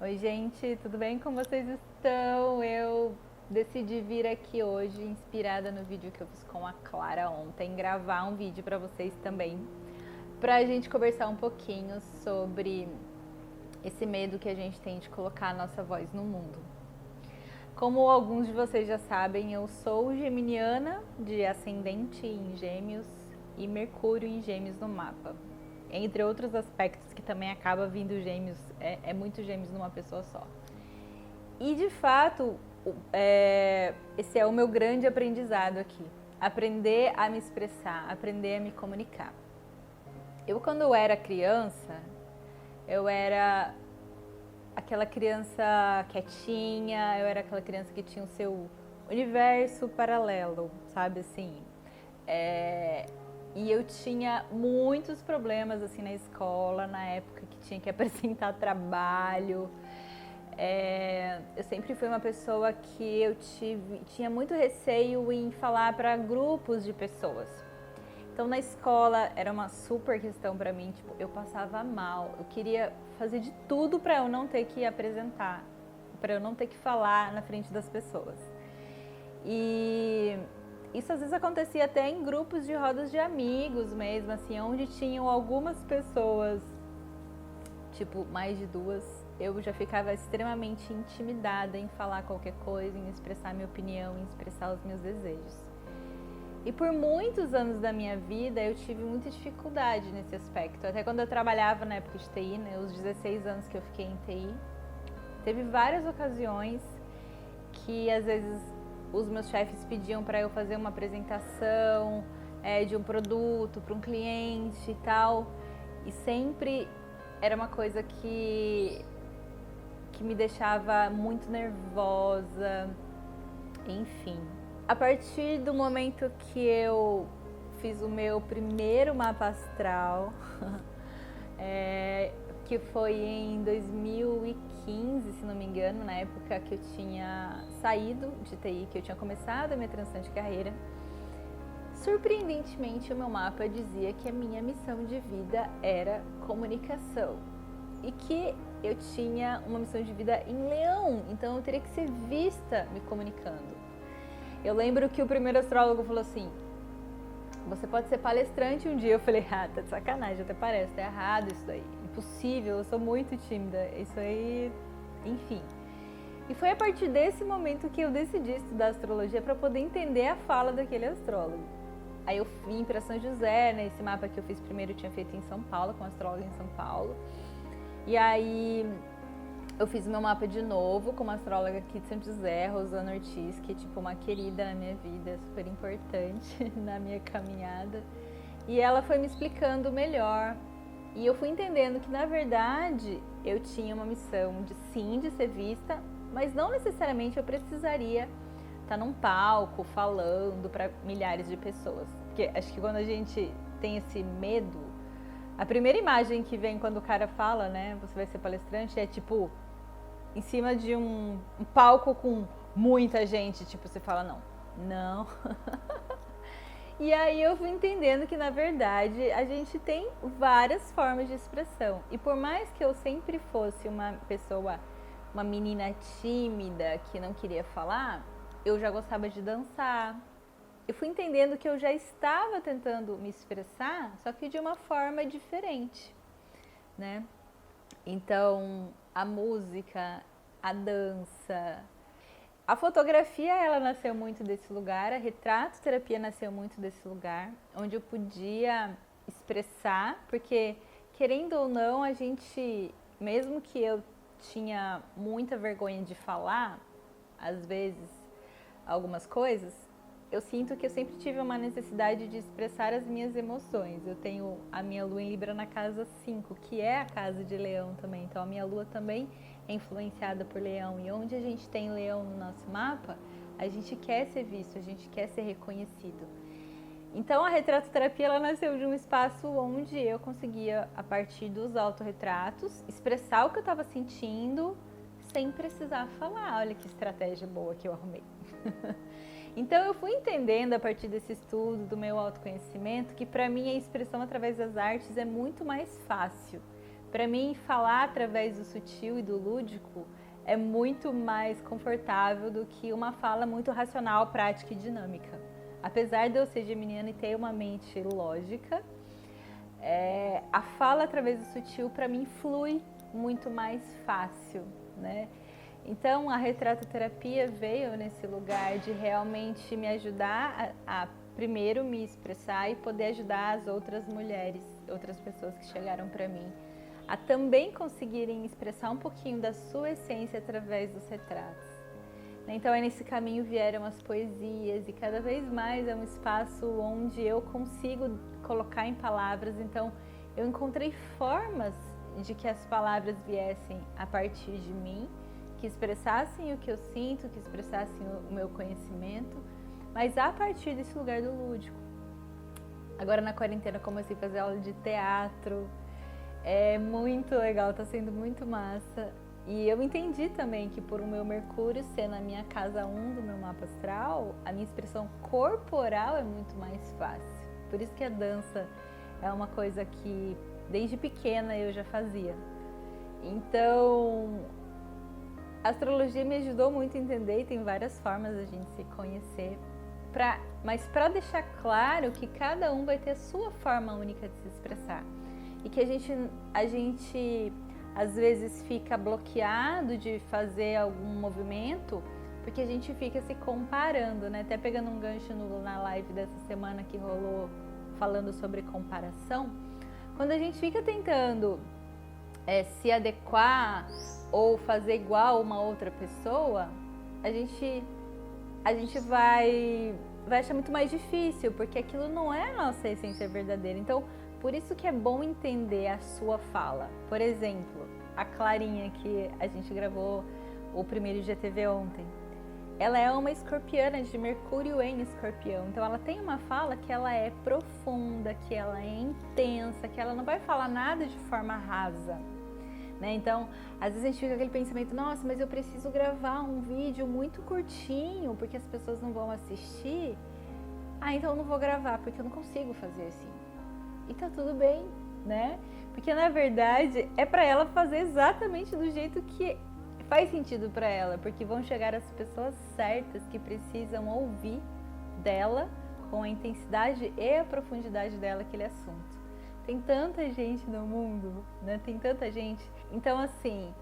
Oi, gente, tudo bem? Como vocês estão? Eu decidi vir aqui hoje, inspirada no vídeo que eu fiz com a Clara ontem, gravar um vídeo para vocês também, pra gente conversar um pouquinho sobre esse medo que a gente tem de colocar a nossa voz no mundo. Como alguns de vocês já sabem, eu sou geminiana, de ascendente em Gêmeos e Mercúrio em Gêmeos no mapa. Entre outros aspectos que também acaba vindo Gêmeos, é muito Gêmeos numa pessoa só. E de fato, esse é o meu grande aprendizado aqui. Aprender a me expressar, aprender a me comunicar. Quando eu era criança, eu era aquela criança quietinha, eu era aquela criança que tinha o seu universo paralelo, sabe assim? E eu tinha muitos problemas assim na escola, na época que tinha que apresentar trabalho. Eu sempre fui uma pessoa que tinha muito receio em falar para grupos de pessoas. Então na escola era uma super questão para mim, tipo, eu passava mal, eu queria fazer de tudo para eu não ter que apresentar, para eu não ter que falar na frente das pessoas. E isso às vezes acontecia até em grupos de rodas de amigos mesmo, assim, onde tinham algumas pessoas, tipo, mais de duas, eu já ficava extremamente intimidada em falar qualquer coisa, em expressar minha opinião, em expressar os meus desejos. E por muitos anos da minha vida eu tive muita dificuldade nesse aspecto. Até quando eu trabalhava na época de TI, né, os 16 anos que eu fiquei em TI, teve várias ocasiões que às vezes os meus chefes pediam para eu fazer uma apresentação de um produto para um cliente e tal. E sempre era uma coisa que me deixava muito nervosa, enfim. A partir do momento que eu fiz o meu primeiro mapa astral, que foi em 2015, se não me engano, na época que eu tinha saído de TI, que eu tinha começado a minha transição de carreira, surpreendentemente o meu mapa dizia que a minha missão de vida era comunicação e que eu tinha uma missão de vida em Leão, então eu teria que ser vista me comunicando. Eu lembro que o primeiro astrólogo falou assim: você pode ser palestrante um dia. Eu falei, tá de sacanagem, até parece, tá errado isso daí. Impossível, eu sou muito tímida, isso aí, enfim. E foi a partir desse momento que eu decidi estudar astrologia para poder entender a fala daquele astrólogo. Aí eu vim para São José, né? Esse mapa que eu fiz primeiro eu tinha feito em São Paulo, com astrólogo em São Paulo. E aí eu fiz o meu mapa de novo com uma astróloga aqui de São José, Rosana Ortiz, que é tipo uma querida na minha vida, super importante na minha caminhada. E ela foi me explicando melhor. E eu fui entendendo que, na verdade, eu tinha uma missão de sim, de ser vista, mas não necessariamente eu precisaria estar num palco falando para milhares de pessoas. Porque acho que quando a gente tem esse medo, a primeira imagem que vem quando o cara fala, né, você vai ser palestrante, é tipo em cima de um palco com muita gente, tipo, você fala, não. E aí eu fui entendendo que, na verdade, a gente tem várias formas de expressão. E por mais que eu sempre fosse uma pessoa, uma menina tímida, que não queria falar, eu já gostava de dançar. Eu fui entendendo que eu já estava tentando me expressar, só que de uma forma diferente, né? Então, a música, a dança, a fotografia, ela nasceu muito desse lugar, a retrato-terapia nasceu muito desse lugar, onde eu podia expressar, porque, querendo ou não, a gente, mesmo que eu tinha muita vergonha de falar, às vezes, algumas coisas, eu sinto que eu sempre tive uma necessidade de expressar as minhas emoções. Eu tenho a minha lua em Libra na casa 5, que é a casa de Leão também. Então a minha lua também é influenciada por Leão. E onde a gente tem Leão no nosso mapa, a gente quer ser visto, a gente quer ser reconhecido. Então a retratoterapia, ela nasceu de um espaço onde eu conseguia, a partir dos autorretratos, expressar o que eu estava sentindo sem precisar falar. Olha que estratégia boa que eu arrumei. Então eu fui entendendo a partir desse estudo, do meu autoconhecimento, que para mim a expressão através das artes é muito mais fácil. Para mim, falar através do sutil e do lúdico é muito mais confortável do que uma fala muito racional, prática e dinâmica. Apesar de eu ser geminiana e ter uma mente lógica, a fala através do sutil para mim flui muito mais fácil, né? Então a retratoterapia veio nesse lugar de realmente me ajudar a primeiro me expressar e poder ajudar as outras mulheres, outras pessoas que chegaram para mim, a também conseguirem expressar um pouquinho da sua essência através dos retratos. Então aí nesse caminho vieram as poesias e cada vez mais é um espaço onde eu consigo colocar em palavras. Então eu encontrei formas de que as palavras viessem a partir de mim, que expressassem o que eu sinto, que expressassem o meu conhecimento, mas a partir desse lugar do lúdico. Agora na quarentena comecei a fazer aula de teatro, é muito legal, tá sendo muito massa. E eu entendi também que por o meu Mercúrio ser na minha casa 1 do meu mapa astral, a minha expressão corporal é muito mais fácil. Por isso que a dança é uma coisa que desde pequena eu já fazia. Então, a astrologia me ajudou muito a entender e tem várias formas da gente se conhecer. Mas para deixar claro que cada um vai ter a sua forma única de se expressar. E que a gente às vezes fica bloqueado de fazer algum movimento porque a gente fica se comparando, né? Até pegando um gancho na live dessa semana que rolou falando sobre comparação. Quando a gente fica tentando se adequar ou fazer igual uma outra pessoa, a gente vai achar muito mais difícil, porque aquilo não é a nossa essência verdadeira. Então, por isso que é bom entender a sua fala. Por exemplo, a Clarinha, que a gente gravou o primeiro IGTV ontem, ela é uma escorpiana de Mercúrio em Escorpião. Então ela tem uma fala que ela é profunda, que ela é intensa, que ela não vai falar nada de forma rasa, né? Então, às vezes a gente fica com aquele pensamento, nossa, mas eu preciso gravar um vídeo muito curtinho, porque as pessoas não vão assistir. Então eu não vou gravar, porque eu não consigo fazer assim. E tá tudo bem, né? Porque na verdade é para ela fazer exatamente do jeito que faz sentido para ela, porque vão chegar as pessoas certas que precisam ouvir dela com a intensidade e a profundidade dela aquele assunto. Tem tanta gente no mundo, né? Tem tanta gente. Então assim,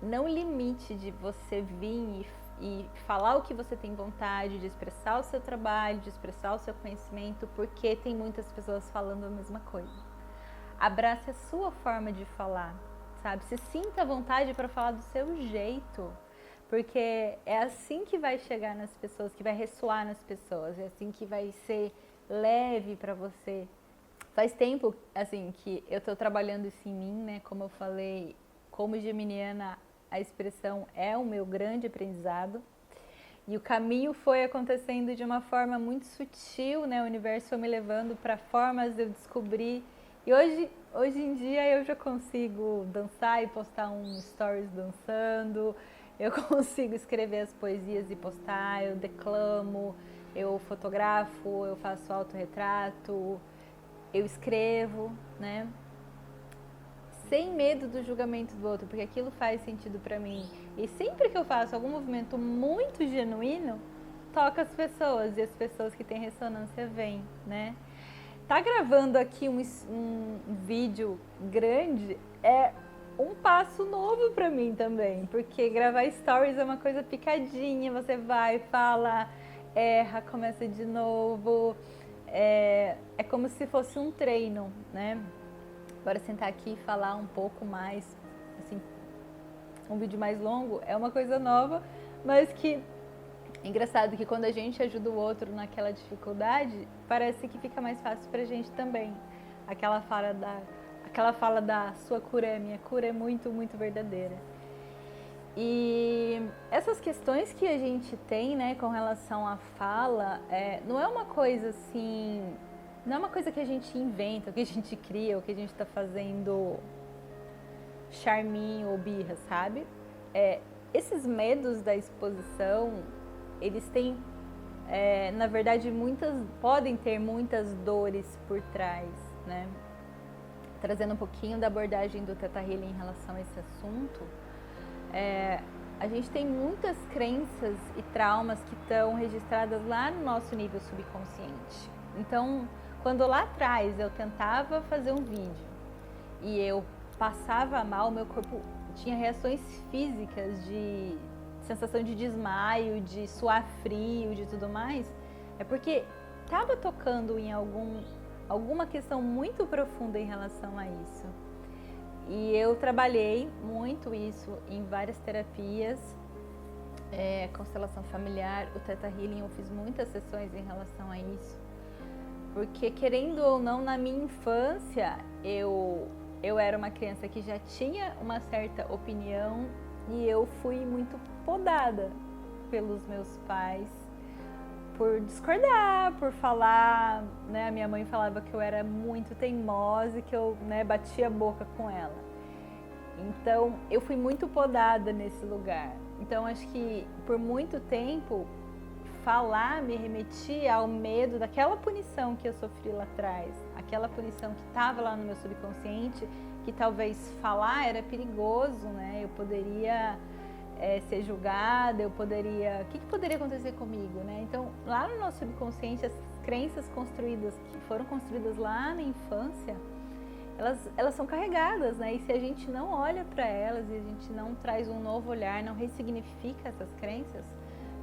não limite de você vir e falar o que você tem vontade, de expressar o seu trabalho, de expressar o seu conhecimento, porque tem muitas pessoas falando a mesma coisa. Abrace a sua forma de falar, sabe? Se sinta à vontade para falar do seu jeito, porque é assim que vai chegar nas pessoas, que vai ressoar nas pessoas, é assim que vai ser leve para você. Faz tempo, assim, que eu tô trabalhando isso em mim, né? Como eu falei, como geminiana, a expressão é o meu grande aprendizado. E o caminho foi acontecendo de uma forma muito sutil, né? O universo foi me levando para formas de eu descobrir. E hoje em dia eu já consigo dançar e postar um stories dançando. Eu consigo escrever as poesias e postar. Eu declamo, eu fotografo, eu faço autorretrato, eu escrevo, né? Sem medo do julgamento do outro, porque aquilo faz sentido pra mim. E sempre que eu faço algum movimento muito genuíno, toca as pessoas, e as pessoas que têm ressonância vêm, né? Tá gravando aqui um vídeo grande é um passo novo pra mim também, porque gravar stories é uma coisa picadinha, você vai, fala, erra, começa de novo, é como se fosse um treino, né? Agora sentar aqui e falar um pouco mais, assim, um vídeo mais longo é uma coisa nova, mas que é engraçado que quando a gente ajuda o outro naquela dificuldade, parece que fica mais fácil pra gente também. Aquela fala da sua cura é minha cura é muito, muito verdadeira. E essas questões que a gente tem, né, com relação à fala, não é uma coisa assim... Não é uma coisa que a gente inventa, ou que a gente cria, ou que a gente tá fazendo charminho ou birra, sabe? Esses medos da exposição, eles têm, na verdade, podem ter muitas dores por trás, né? trazendo um pouquinho da abordagem do Theta Healing em relação a esse assunto, a gente tem muitas crenças e traumas que estão registradas lá no nosso nível subconsciente. Então, quando lá atrás eu tentava fazer um vídeo e eu passava mal, meu corpo tinha reações físicas de sensação de desmaio, de suar frio, de tudo mais, é porque estava tocando em alguma questão muito profunda em relação a isso. E eu trabalhei muito isso em várias terapias, constelação familiar, o Theta Healing, eu fiz muitas sessões em relação a isso. Porque, querendo ou não, na minha infância, eu era uma criança que já tinha uma certa opinião e eu fui muito podada pelos meus pais por discordar, por falar, né? A minha mãe falava que eu era muito teimosa e que eu, né, batia a boca com ela. Então, eu fui muito podada nesse lugar. Então, acho que por muito tempo, falar me remetia ao medo daquela punição que eu sofri lá atrás, aquela punição que estava lá no meu subconsciente, que talvez falar era perigoso, né? Eu poderia ser julgada, o que poderia acontecer comigo, né? Então, lá no nosso subconsciente, as crenças construídas, que foram construídas lá na infância, elas são carregadas, né? E se a gente não olha para elas e a gente não traz um novo olhar, não ressignifica essas crenças,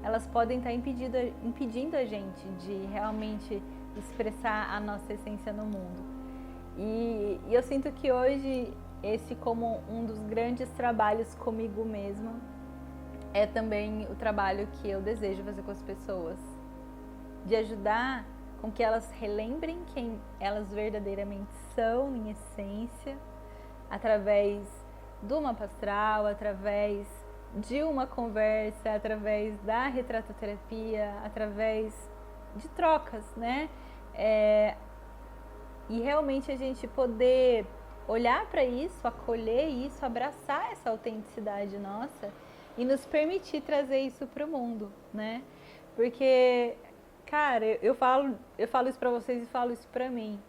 elas podem estar impedindo a gente de realmente expressar a nossa essência no mundo. E eu sinto que hoje, esse como um dos grandes trabalhos comigo mesma, é também o trabalho que eu desejo fazer com as pessoas. De ajudar com que elas relembrem quem elas verdadeiramente são, em essência, através do mapa astral, através de uma conversa, através da retratoterapia, através de trocas, né? E realmente a gente poder olhar para isso, acolher isso, abraçar essa autenticidade nossa e nos permitir trazer isso para o mundo, né? Porque, cara, eu falo isso para vocês e falo isso para mim.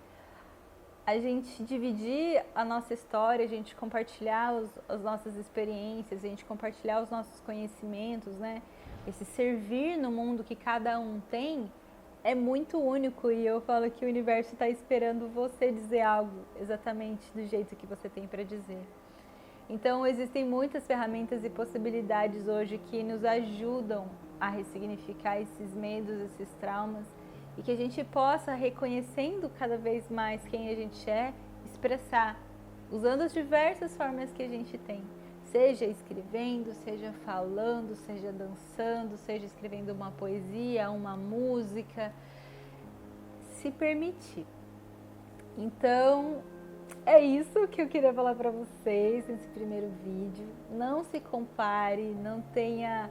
A gente dividir a nossa história, a gente compartilhar as nossas experiências, a gente compartilhar os nossos conhecimentos, né? Esse servir no mundo que cada um tem é muito único e eu falo que o universo está esperando você dizer algo exatamente do jeito que você tem para dizer. Então, existem muitas ferramentas e possibilidades hoje que nos ajudam a ressignificar esses medos, esses traumas, e que a gente possa, reconhecendo cada vez mais quem a gente é, expressar, usando as diversas formas que a gente tem. Seja escrevendo, seja falando, seja dançando, seja escrevendo uma poesia, uma música. Se permitir. Então, é isso que eu queria falar para vocês nesse primeiro vídeo. Não se compare, não tenha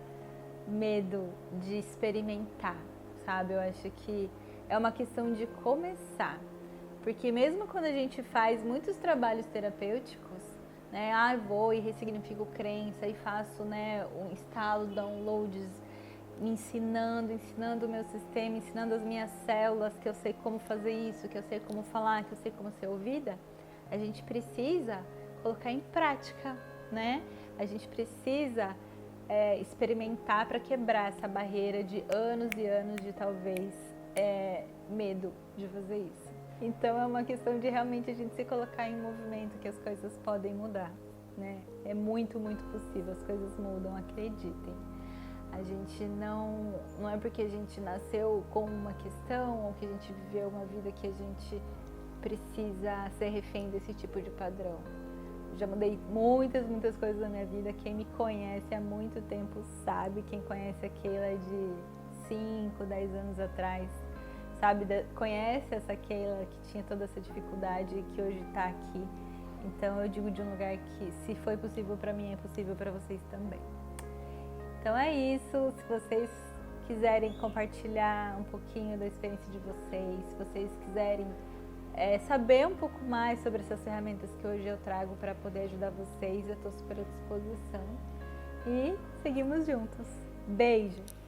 medo de experimentar, sabe? Eu acho que é uma questão de começar. Porque mesmo quando a gente faz muitos trabalhos terapêuticos, né? Vou e ressignifico crença e faço, né, um instalo, downloads, me ensinando o meu sistema, ensinando as minhas células que eu sei como fazer isso, que eu sei como falar, que eu sei como ser ouvida. A gente precisa colocar em prática, né? A gente precisa experimentar para quebrar essa barreira de anos e anos de talvez medo de fazer isso. Então é uma questão de realmente a gente se colocar em movimento que as coisas podem mudar, né? É muito, muito possível, as coisas mudam, acreditem. A gente não é porque a gente nasceu com uma questão ou que a gente viveu uma vida que a gente precisa ser refém desse tipo de padrão. Eu já mudei muitas coisas na minha vida. Quem me conhece há muito tempo sabe, quem conhece a Keila de 5, 10 anos atrás, sabe, conhece essa Keila que tinha toda essa dificuldade e que hoje está aqui. Então eu digo de um lugar que se foi possível para mim, é possível para vocês também. Então é isso, se vocês quiserem compartilhar um pouquinho da experiência de vocês, se vocês quiserem saber um pouco mais sobre essas ferramentas que hoje eu trago para poder ajudar vocês, eu estou super à disposição. E seguimos juntos. Beijo!